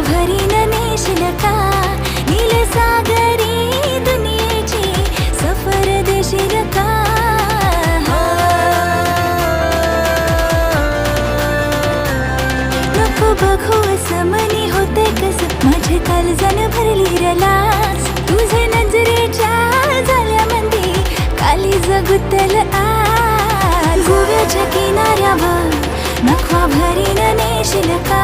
भरीन नेशील का नील सागरी दुनियेची सफर देशील का नको बघू असमनी होते कस माझे काळजान भरली रलास तुझे नजरेच्या झाल्यामंदी काळीज गुंतल आज गोव्याच्या किनाऱ्यावर नखवा भरीन नेशील का